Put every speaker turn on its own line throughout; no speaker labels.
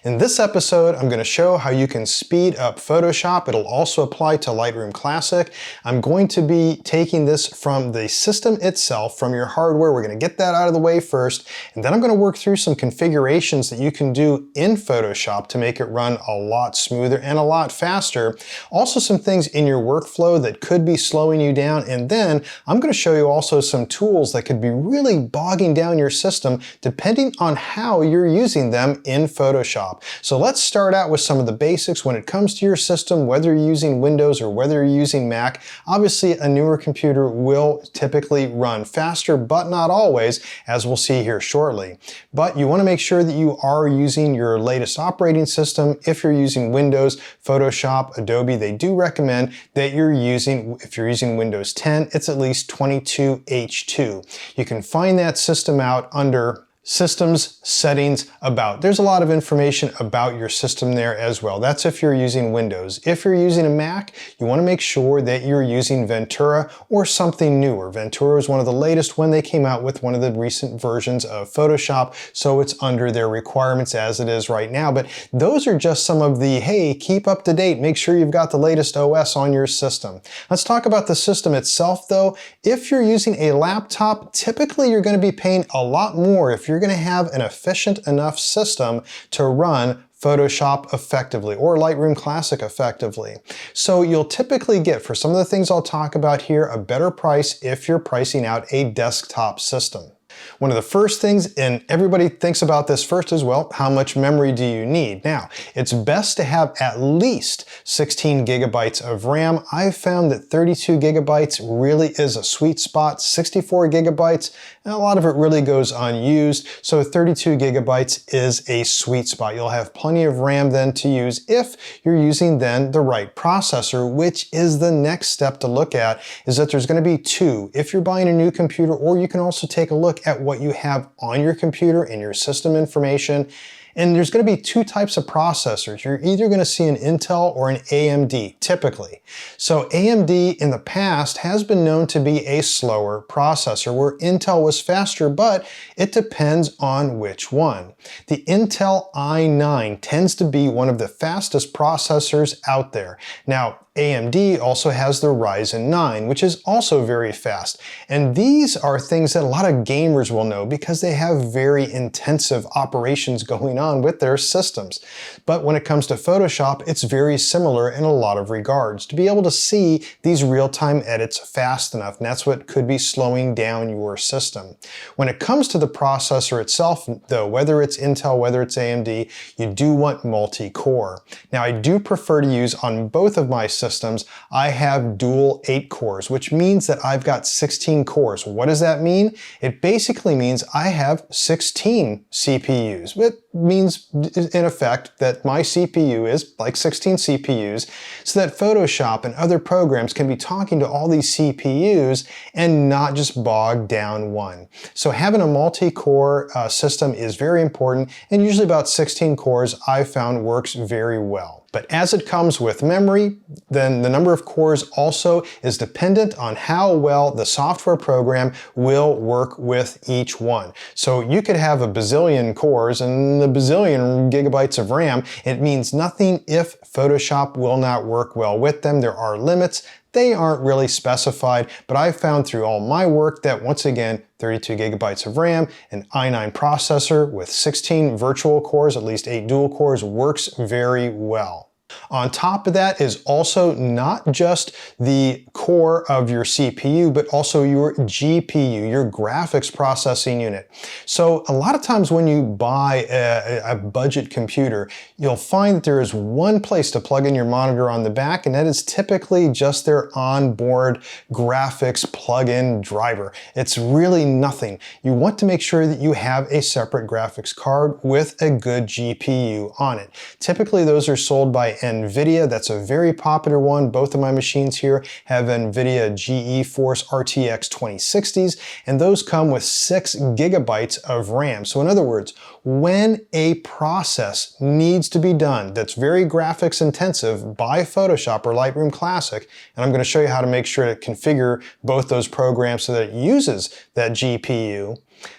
In this episode, I'm going to show how you can speed up Photoshop. It'll also apply to Lightroom Classic. I'm going to be taking this from the system itself, from your hardware. We're going to get that out of the way first, and then I'm going to work through some configurations that you can do in Photoshop to make it run a lot smoother and a lot faster. Also some things in your workflow that could be slowing you down, and then I'm going to show you also some tools that could be really bogging down your system depending on how you're using them in Photoshop. So let's start out with some of the basics when it comes to your system, whether you're using Windows or whether you're using Mac. Obviously, a newer computer will typically run faster, but not always, as we'll see here shortly. But you want to make sure that you are using your latest operating system. If you're using Windows, Photoshop, Adobe, they do recommend that you're using, if you're using Windows 10, it's at least 22H2. You can find that system out under Systems, Settings, About. There's a lot of information about your system there as well. That's if you're using Windows. If you're using a Mac, you want to make sure that you're using Ventura or something newer. Ventura is one of the latest when they came out with one of the recent versions of Photoshop, so it's under their requirements as it is right now. But those are just some of the, hey, keep up to date, make sure you've got the latest OS on your system. Let's talk about the system itself though. If you're using a laptop, typically you're going to be paying a lot more if you're going to have an efficient enough system to run Photoshop effectively or Lightroom Classic effectively. So you'll typically get, for some of the things I'll talk about here, a better price if you're pricing out a desktop system. One of the first things, and everybody thinks about this first as well, how much memory do you need? Now, it's best to have at least 16 gigabytes of RAM. I've found that 32 gigabytes really is a sweet spot. 64 gigabytes, and a lot of it really goes unused, so 32 gigabytes is a sweet spot. You'll have plenty of RAM then to use if you're using then the right processor, which is the next step to look at, is that there's going to be two. If you're buying a new computer, or you can also take a look at what you have on your computer in your system information. And there's going to be two types of processors. You're either going to see an Intel or an AMD, typically. So AMD in the past has been known to be a slower processor, where Intel was faster, but it depends on which one. The Intel i9 tends to be one of the fastest processors out there. Now, AMD also has the Ryzen 9, which is also very fast. And these are things that a lot of gamers will know because they have very intensive operations going on with their systems. But when it comes to Photoshop, it's very similar in a lot of regards. To be able to see these real-time edits fast enough, and that's what could be slowing down your system. When it comes to the processor itself, though, whether it's Intel, whether it's AMD, you do want multi-core. Now, I do prefer to use on both of my systems, I have dual 8 cores, which means that I've got 16 cores. What does that mean? It basically means I have 16 CPUs. It means, in effect, that my CPU is like 16 CPUs, so that Photoshop and other programs can be talking to all these CPUs and not just bog down one. So having a multi-core system is very important, and usually about 16 cores I've found works very well. But as it comes with memory, then the number of cores also is dependent on how well the software program will work with each one. So you could have a bazillion cores and a bazillion gigabytes of RAM. It means nothing if Photoshop will not work well with them. There are limits. They aren't really specified, but I've found through all my work that, once again, 32 gigabytes of RAM, an i9 processor with 16 virtual cores, at least 8 dual cores, works very well. On top of that is also not just the core of your CPU, but also your GPU, your graphics processing unit. So a lot of times when you buy a budget computer, you'll find that there is one place to plug in your monitor on the back, and that is typically just their onboard graphics plug-in driver. It's really nothing. You want to make sure that you have a separate graphics card with a good GPU on it. Typically those are sold by NVIDIA. That's a very popular one. Both of my machines here have NVIDIA GeForce RTX 2060s, and those come with 6 gigabytes of RAM. So in other words, when a process needs to be done that's very graphics intensive by Photoshop or Lightroom Classic, and I'm going to show you how to make sure to configure both those programs so that it uses that GPU,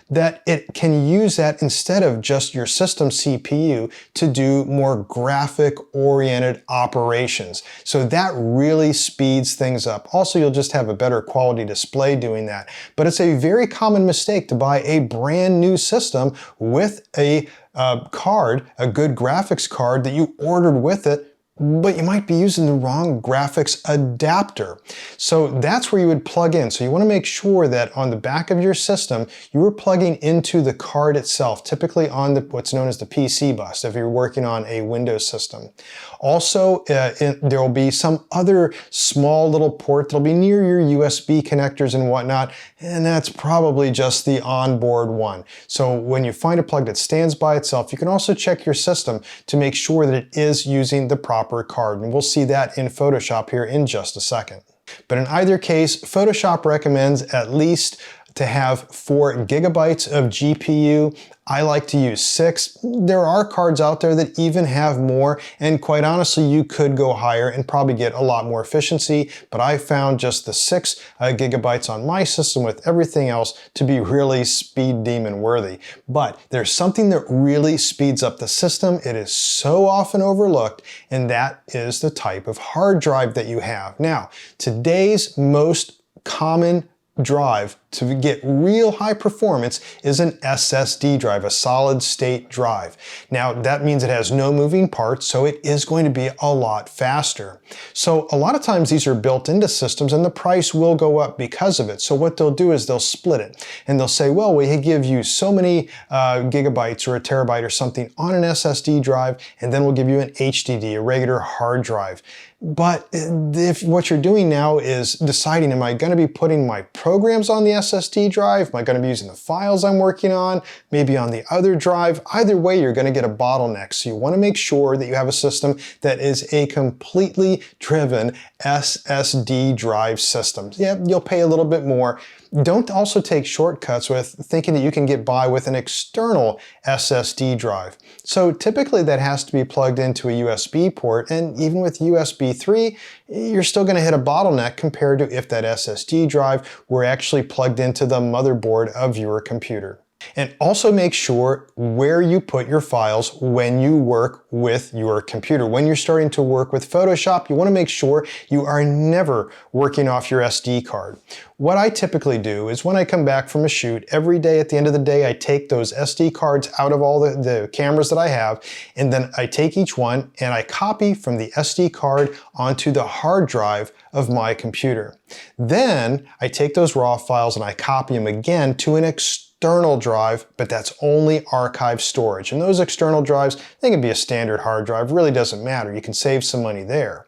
that it can use that instead of just your system CPU to do more graphic-oriented operations. So that really speeds things up. Also, you'll just have a better quality display doing that. But it's a very common mistake to buy a brand new system with a card, a good graphics card that you ordered with it, but you might be using the wrong graphics adapter. So that's where you would plug in. So you want to make sure that on the back of your system, you are plugging into the card itself, typically on what's known as the PC bus, if you're working on a Windows system. Also, there will be some other small little port that'll be near your USB connectors and whatnot, and that's probably just the onboard one. So when you find a plug that stands by itself, you can also check your system to make sure that it is using the proper card, and we'll see that in Photoshop here in just a second. But in either case, Photoshop recommends at least to have 4 gigabytes of GPU. I like to use 6. There are cards out there that even have more, and quite honestly, you could go higher and probably get a lot more efficiency, but I found just the 6 gigabytes on my system with everything else to be really speed demon worthy. But there's something that really speeds up the system. It is so often overlooked, and that is the type of hard drive that you have. Now, today's most common drive to get real high performance is an SSD drive, a solid state drive. Now that means it has no moving parts, so it is going to be a lot faster. So a lot of times these are built into systems and the price will go up because of it. So what they'll do is they'll split it and they'll say, well, we give you so many gigabytes or a terabyte or something on an SSD drive, and then we'll give you an HDD, a regular hard drive. But if what you're doing now is deciding, am I going to be putting my programs on the SSD drive? Am I going to be using the files I'm working on? Maybe on the other drive? Either way, you're going to get a bottleneck. So you want to make sure that you have a system that is a completely driven SSD drive system. Yeah, you'll pay a little bit more. Don't also take shortcuts with thinking that you can get by with an external SSD drive. So typically that has to be plugged into a USB port, and even with USB 3, you're still going to hit a bottleneck compared to if that SSD drive were actually plugged into the motherboard of your computer. And also make sure where you put your files when you work with your computer. When you're starting to work with Photoshop, you want to make sure you are never working off your SD card. What I typically do is when I come back from a shoot, every day at the end of the day, I take those SD cards out of all the cameras that I have, and then I take each one and I copy from the SD card onto the hard drive of my computer. Then I take those raw files and I copy them again to an external drive, but that's only archive storage. And those external drives, they can be a standard hard drive, really doesn't matter. You can save some money there.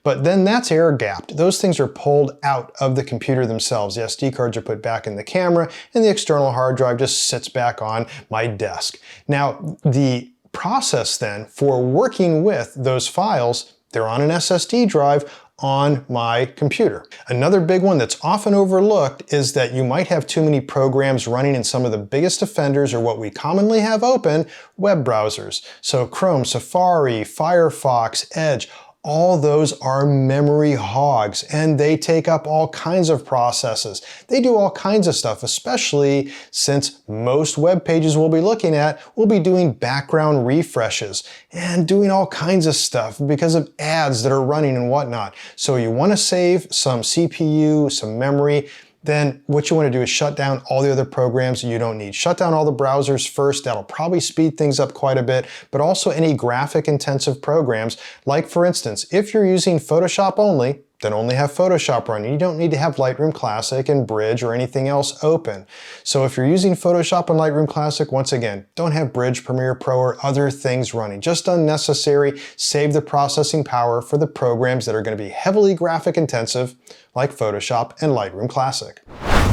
But then that's air gapped. Those things are pulled out of the computer themselves. The SD cards are put back in the camera, and the external hard drive just sits back on my desk. Now, the process then for working with those files, they're on an SSD drive on my computer. Another big one that's often overlooked is that you might have too many programs running in some of the biggest offenders, or what we commonly have open, web browsers. So Chrome, Safari, Firefox, Edge, all those are memory hogs, and they take up all kinds of processes. They do all kinds of stuff, especially since most web pages we'll be looking at will be doing background refreshes and doing all kinds of stuff because of ads that are running and whatnot. So you want to save some CPU, some memory. Then what you want to do is shut down all the other programs you don't need. Shut down all the browsers first. That'll probably speed things up quite a bit, but also any graphic intensive programs. Like for instance, if you're using Photoshop only, then only have Photoshop running. You don't need to have Lightroom Classic and Bridge or anything else open. So if you're using Photoshop and Lightroom Classic, once again, don't have Bridge, Premiere Pro, or other things running. Just unnecessary. Save the processing power for the programs that are going to be heavily graphic intensive, like Photoshop and Lightroom Classic.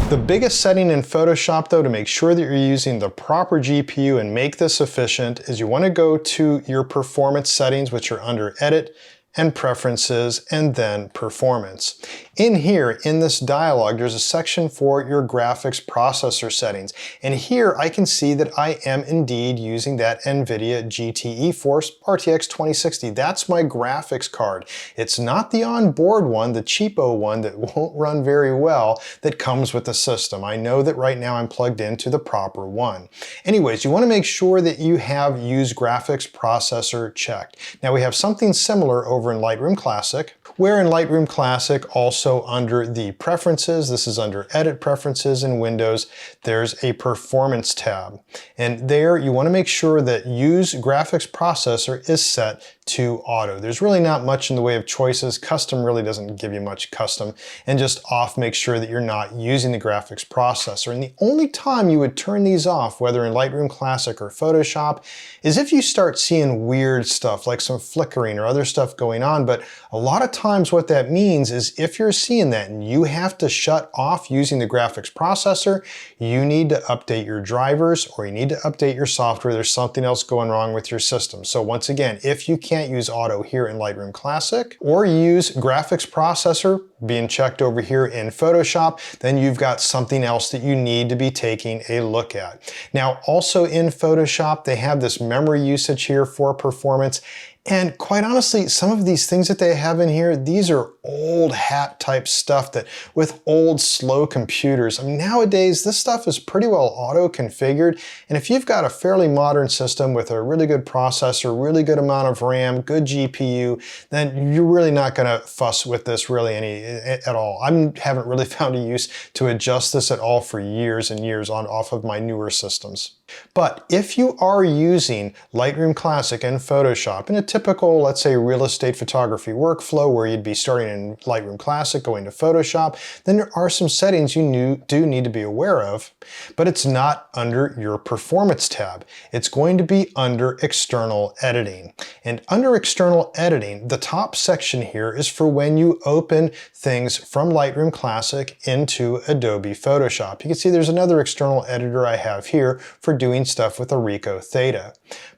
The biggest setting in Photoshop, though, to make sure that you're using the proper GPU and make this efficient is you want to go to your performance settings, which are under Edit, and preferences, and then performance. In here, in this dialog, there's a section for your graphics processor settings. And here I can see that I am indeed using that NVIDIA GT Force RTX 2060. That's my graphics card. It's not the onboard one, the cheapo one that won't run very well that comes with the system. I know that right now I'm plugged into the proper one. Anyways, you want to make sure that you have Use Graphics Processor checked. Now we have something similar over in Lightroom Classic, where in Lightroom Classic, also under the Preferences, this is under Edit Preferences in Windows, there's a Performance tab. And there you want to make sure that Use Graphics Processor is set to auto. There's really not much in the way of choices. Custom really doesn't give you much custom. And just off, make sure that you're not using the graphics processor. And the only time you would turn these off, whether in Lightroom Classic or Photoshop, is if you start seeing weird stuff like some flickering or other stuff going on. But a lot of times what that means is if you're seeing that and you have to shut off using the graphics processor, you need to update your drivers or you need to update your software. There's something else going wrong with your system. So once again, if you can't use auto here in Lightroom Classic or use graphics processor being checked over here in Photoshop, then you've got something else that you need to be taking a look at. Now, also in Photoshop, they have this memory usage here for performance. And quite honestly, some of these things that they have in here, these are old hat type stuff that with old slow computers. I mean, nowadays, this stuff is pretty well auto configured. And if you've got a fairly modern system with a really good processor, really good amount of RAM, good GPU, then you're really not gonna fuss with this really at all. I haven't really found a use to adjust this at all for years and years off of my newer systems. But if you are using Lightroom Classic and Photoshop in a typical, let's say, real estate photography workflow where you'd be starting in Lightroom Classic, going to Photoshop, then there are some settings you do need to be aware of, but it's not under your Performance tab. It's going to be under External Editing. And under External Editing, the top section here is for when you open things from Lightroom Classic into Adobe Photoshop. You can see there's another external editor I have here for doing stuff with a Ricoh Theta.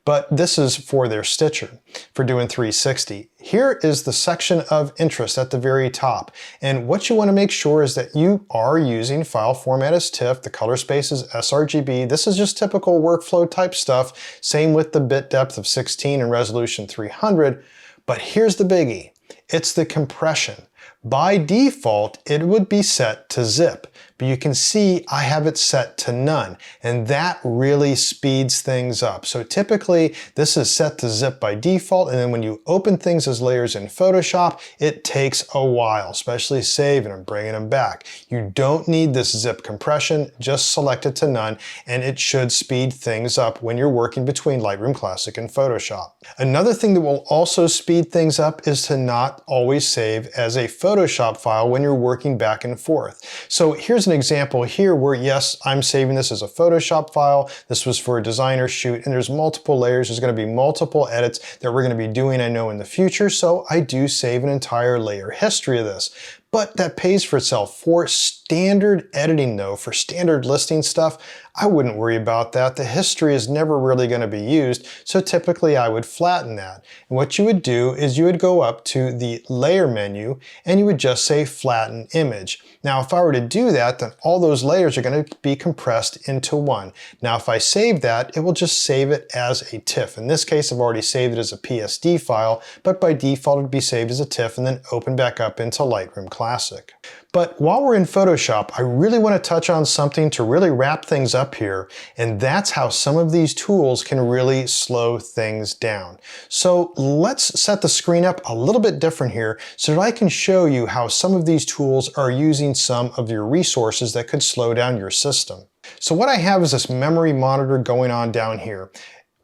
But this is for their Stitcher, for doing 360. Here is the section of interest at the very top. And what you want to make sure is that you are using file format as TIFF, the color space is sRGB. This is just typical workflow type stuff. Same with the bit depth of 16 and resolution 300. But here's the biggie. It's the compression. By default, it would be set to zip, but you can see I have it set to none, and that really speeds things up. So typically, this is set to zip by default, and then when you open things as layers in Photoshop, it takes a while, especially saving and bringing them back. You don't need this zip compression, just select it to none, and it should speed things up when you're working between Lightroom Classic and Photoshop. Another thing that will also speed things up is to not always save as a Photoshop file when you're working back and forth. So here's an example here where, yes, I'm saving this as a Photoshop file. This was for a designer shoot, and there's multiple layers. There's going to be multiple edits that we're going to be doing, I know, in the future. So I do save an entire layer history of this. But that pays for itself. For standard editing though, for standard listing stuff, I wouldn't worry about that. The history is never really going to be used, so typically I would flatten that. And what you would do is you would go up to the layer menu and you would just say flatten image. Now if I were to do that, then all those layers are going to be compressed into one. Now if I save that, it will just save it as a TIFF. In this case, I've already saved it as a PSD file, but by default it would be saved as a TIFF and then open back up into Lightroom Classic. But while we're in Photoshop, I really want to touch on something to really wrap things up here, and that's how some of these tools can really slow things down. So let's set the screen up a little bit different here so that I can show you how some of these tools are using some of your resources that could slow down your system. So what I have is this memory monitor going on down here.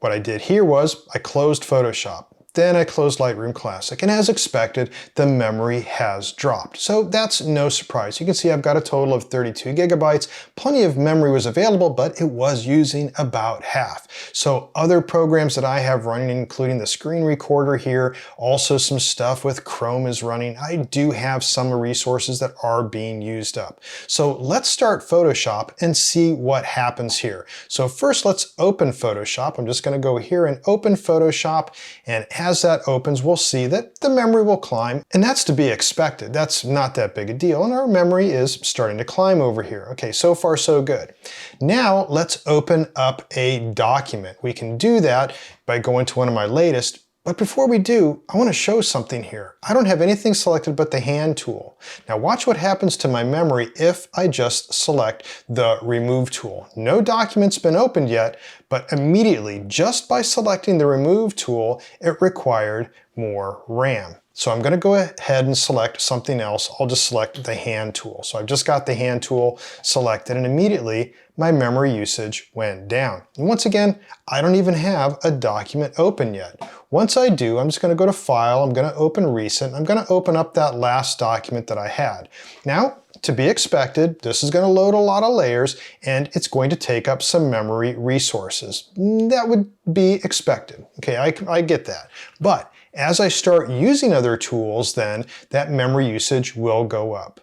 What I did here was I closed Photoshop. Then I closed Lightroom Classic, and as expected, the memory has dropped. So that's no surprise. You can see I've got a total of 32 gigabytes. Plenty of memory was available, but it was using about half. So other programs that I have running, including the screen recorder here, also some stuff with Chrome is running. I do have some resources that are being used up. So let's start Photoshop and see what happens here. So first let's open Photoshop. I'm just gonna go here and open Photoshop, and as that opens, we'll see that the memory will climb, and that's to be expected. That's not that big a deal, and our memory is starting to climb over here. Okay, so far so good. Now let's open up a document. We can do that by going to one of my latest. But before we do, I want to show something here. I don't have anything selected but the hand tool. Now watch what happens to my memory if I just select the remove tool. No document's been opened yet, but immediately, just by selecting the remove tool, it required more RAM. So I'm going to go ahead and select something else. I'll just select the hand tool. So I've just got the hand tool selected, and immediately my memory usage went down. And once again, I don't even have a document open yet. Once I do, I'm just going to go to File, I'm going to open Recent, I'm going to open up that last document that I had. Now, to be expected, this is going to load a lot of layers, and it's going to take up some memory resources. That would be expected. Okay, I get that. But as I start using other tools, then that memory usage will go up.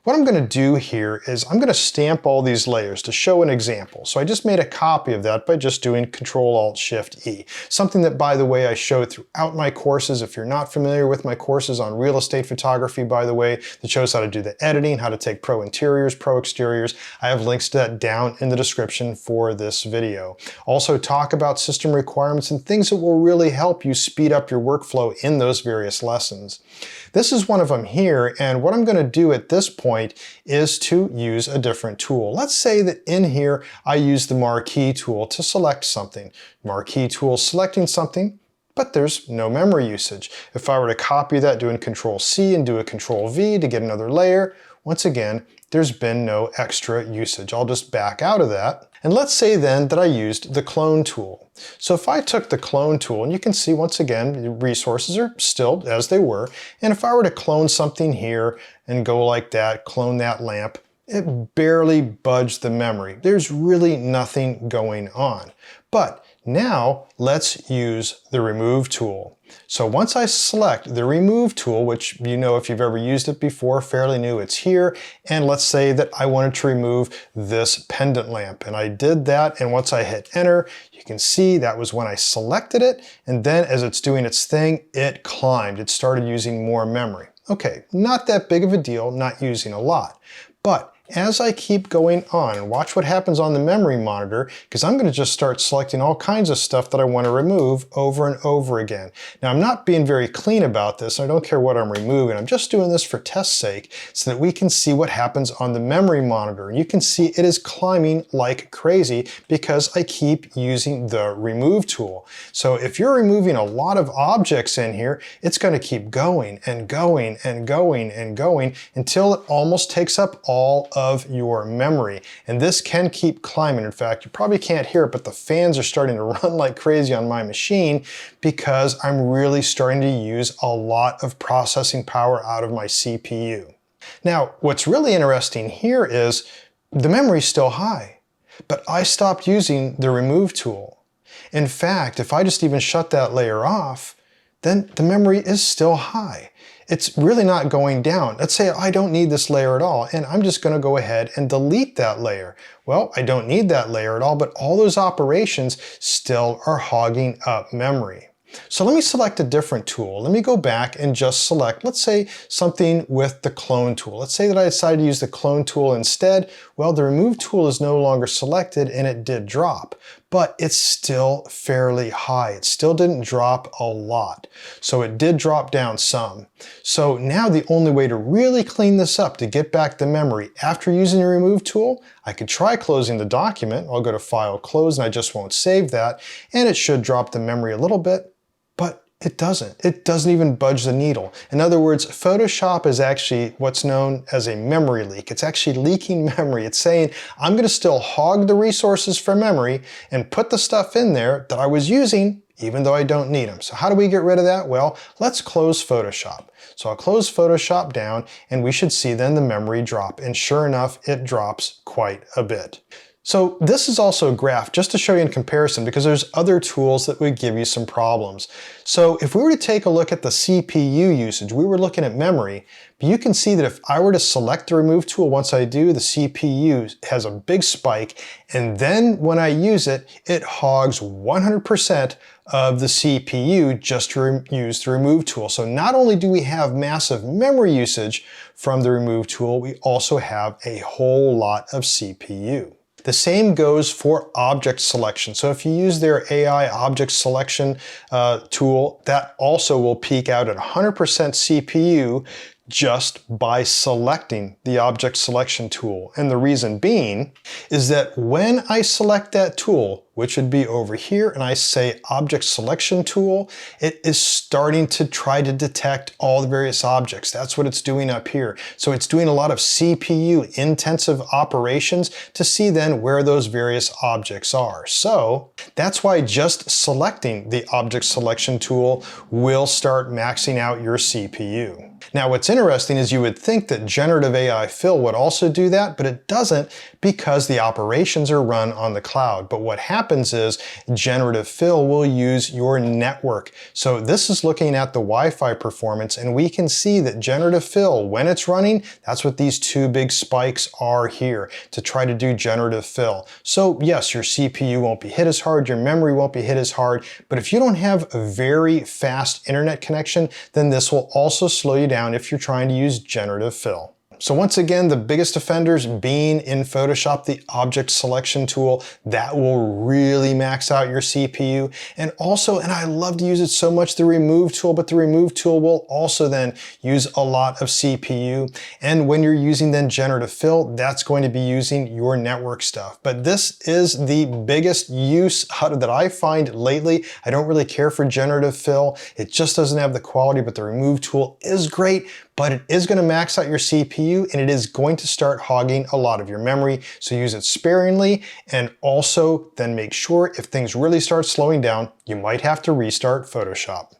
What I'm going to do here is I'm going to stamp all these layers to show an example. So I just made a copy of that by just doing Control-Alt-Shift-E. Something that, by the way, I show throughout my courses. If you're not familiar with my courses on real estate photography, by the way, that shows how to do the editing, how to take pro interiors, pro exteriors. I have links to that down in the description for this video. Also talk about system requirements and things that will really help you speed up your workflow in those various lessons. This is one of them here, and what I'm going to do at this point is to use a different tool. Let's say that in here I use the marquee tool to select something. Marquee tool selecting something, but there's no memory usage. If I were to copy that, doing Control-C and do a Control-V to get another layer, once again, there's been no extra usage. I'll just back out of that. And let's say then that I used the clone tool. So if I took the clone tool, and you can see once again, the resources are still as they were, and if I were to clone something here and go like that, clone that lamp, it barely budged the memory. There's really nothing going on. But now let's use the remove tool. So once I select the remove tool, which you know if you've ever used it before, fairly new, it's here, and let's say that I wanted to remove this pendant lamp, and I did that, and once I hit enter, you can see that was when I selected it, and then as it's doing its thing, it climbed. It started using more memory. Okay, not that big of a deal, not using a lot, but as I keep going on, and watch what happens on the memory monitor, because I'm going to just start selecting all kinds of stuff that I want to remove over and over again. Now I'm not being very clean about this, I don't care what I'm removing, I'm just doing this for test's sake so that we can see what happens on the memory monitor. You can see it is climbing like crazy because I keep using the remove tool. So if you're removing a lot of objects in here, it's going to keep going and going and going and going until it almost takes up all of your memory. And this can keep climbing. In fact, you probably can't hear it, but the fans are starting to run like crazy on my machine because I'm really starting to use a lot of processing power out of my CPU. Now, what's really interesting here is the memory is still high, but I stopped using the remove tool. In fact, if I just even shut that layer off, then the memory is still high. It's really not going down. Let's say I don't need this layer at all, and I'm just going to go ahead and delete that layer. Well, I don't need that layer at all, but all those operations still are hogging up memory. So let me select a different tool. Let me go back and just select, let's say, something with the clone tool. Let's say that I decided to use the clone tool instead. Well, the remove tool is no longer selected and it did drop, but it's still fairly high. It still didn't drop a lot. So it did drop down some. So now the only way to really clean this up to get back the memory after using the remove tool, I could try closing the document. I'll go to File, Close, and I just won't save that. And it should drop the memory a little bit. But it doesn't. It doesn't even budge the needle. In other words, Photoshop is actually what's known as a memory leak. It's actually leaking memory. It's saying, I'm going to still hog the resources for memory and put the stuff in there that I was using, even though I don't need them. So how do we get rid of that? Well, let's close Photoshop. So I'll close Photoshop down and we should see then the memory drop. And sure enough, it drops quite a bit. So this is also a graph just to show you in comparison because there's other tools that would give you some problems. So if we were to take a look at the CPU usage, we were looking at memory, but you can see that if I were to select the remove tool, once I do, the CPU has a big spike, and then when I use it, it hogs 100% of the CPU just to use the remove tool. So not only do we have massive memory usage from the remove tool, we also have a whole lot of CPU. The same goes for object selection. So if you use their AI object selection tool, that also will peak out at 100% CPU just by selecting the object selection tool. And the reason being is that when I select that tool, which would be over here, and I say object selection tool, it is starting to try to detect all the various objects. That's what it's doing up here. So it's doing a lot of CPU intensive operations to see then where those various objects are. So that's why just selecting the object selection tool will start maxing out your CPU. Now what's interesting is you would think that generative AI fill would also do that, but it doesn't because the operations are run on the cloud. But what happens is generative fill will use your network. So this is looking at the Wi-Fi performance, and we can see that generative fill, when it's running, that's what these two big spikes are here to try to do generative fill. So yes, your CPU won't be hit as hard, your memory won't be hit as hard, but if you don't have a very fast internet connection, then this will also slow you down if you're trying to use generative fill. So once again, the biggest offenders being in Photoshop, the object selection tool, that will really max out your CPU. And also, and I love to use it so much, the remove tool, but the remove tool will also then use a lot of CPU. And when you're using then generative fill, that's going to be using your network stuff. But this is the biggest use that I find lately. I don't really care for generative fill. It just doesn't have the quality, but the remove tool is great, but it is going to max out your CPU and it is going to start hogging a lot of your memory. So use it sparingly, and also then make sure if things really start slowing down, you might have to restart Photoshop.